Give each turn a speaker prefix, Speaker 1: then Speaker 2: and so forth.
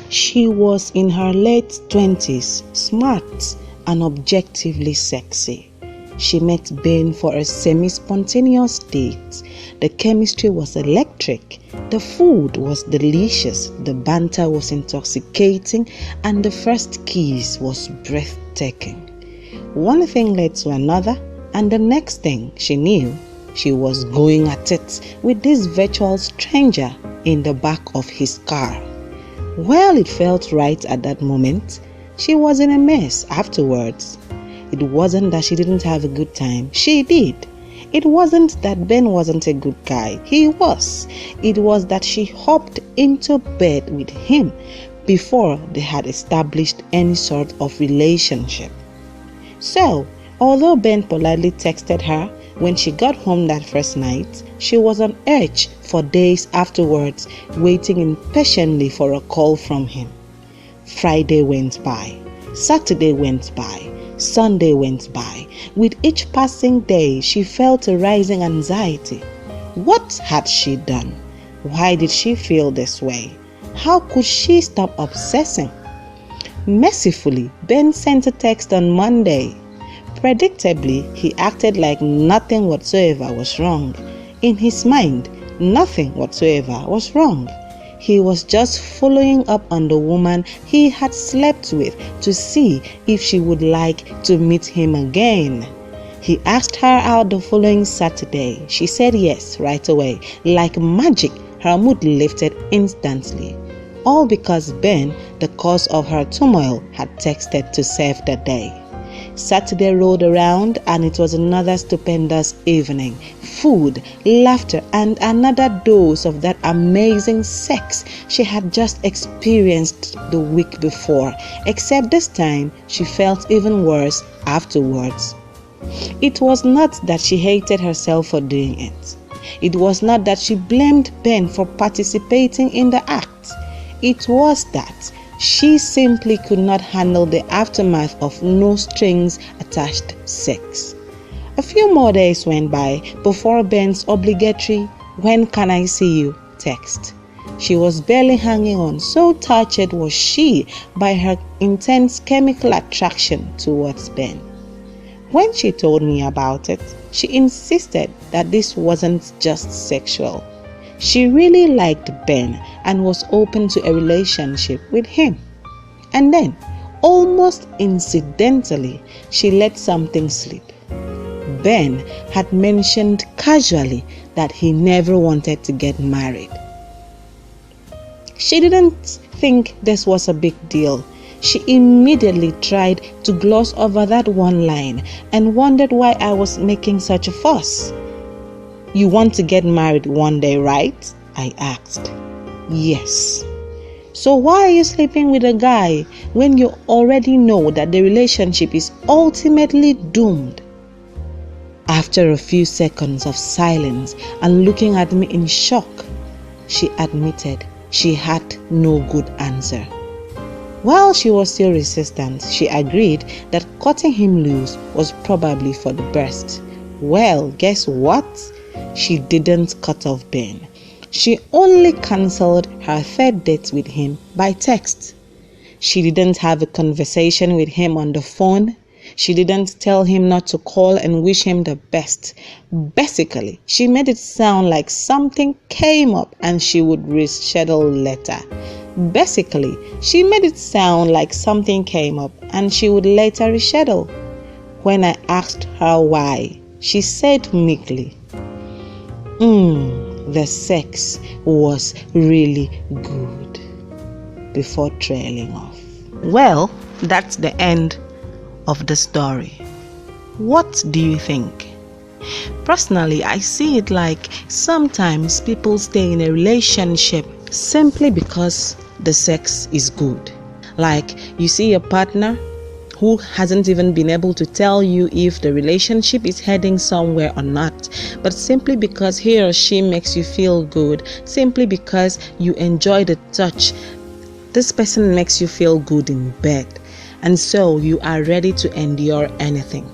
Speaker 1: She was in her late 20s, smart and objectively sexy. She met Ben for a semi-spontaneous date. The chemistry was electric, the food was delicious, the banter was intoxicating, and the first kiss was breathtaking. One thing led to another, and the next thing she knew, she was going at it with this virtual stranger in the back of his car. Well, it felt right at that moment. She was in a mess afterwards. It wasn't that she didn't have a good time. She did. It wasn't that Ben wasn't a good guy. He was. It was that she hopped into bed with him before they had established any sort of relationship. So, although Ben politely texted her when she got home that first night, she was on edge for days afterwards, waiting impatiently for a call from him. Friday went by. Saturday went by. Sunday went by. With each passing day, she felt a rising anxiety. What had she done? Why did she feel this way? How could she stop obsessing? Mercifully, Ben sent a text on Monday. Predictably, he acted like nothing whatsoever was wrong. In his mind, nothing whatsoever was wrong. He was just following up on the woman he had slept with to see if she would like to meet him again. He asked her out the following Saturday. She said yes right away. Like magic, her mood lifted instantly. All because Ben, the cause of her turmoil, had texted to save the day. Saturday rolled around and it was another stupendous evening. Food, laughter, and another dose of that amazing sex she had just experienced the week before, except this time she felt even worse afterwards. It was not that she hated herself for doing it. It was not that she blamed Ben for participating in the act. It was that she simply could not handle the aftermath of no strings attached sex. A few more days went by before Ben's obligatory "When can I see you?" text. She was barely hanging on, so touched was she by her intense chemical attraction towards Ben. When she told me about it, she insisted that this wasn't just sexual. She really liked Ben and was open to a relationship with him. And then, almost incidentally, she let something slip. Ben had mentioned casually that he never wanted to get married. She didn't think this was a big deal. She immediately tried to gloss over that one line and wondered why I was making such a fuss. "You want to get married one day, right?" I asked. "Yes." "So why are you sleeping with a guy when you already know that the relationship is ultimately doomed?" After a few seconds of silence and looking at me in shock, she admitted she had no good answer. While she was still resistant, she agreed that cutting him loose was probably for the best. Well, guess what? She didn't cut off Ben. She only cancelled her third date with him by text. She didn't have a conversation with him on the phone. She didn't tell him not to call and wish him the best. Basically, she made it sound like something came up and she would reschedule later. Basically, she made it sound like something came up and she would later reschedule. When I asked her why, she said meekly, "The sex was really good," before trailing off. Well, that's the end of the story. What do you think? Personally, I see it like sometimes people stay in a relationship simply because the sex is good. Like you see a partner who hasn't even been able to tell you if the relationship is heading somewhere or not, but simply because he or she makes you feel good, simply because you enjoy the touch, this person makes you feel good in bed, and so you are ready to endure anything.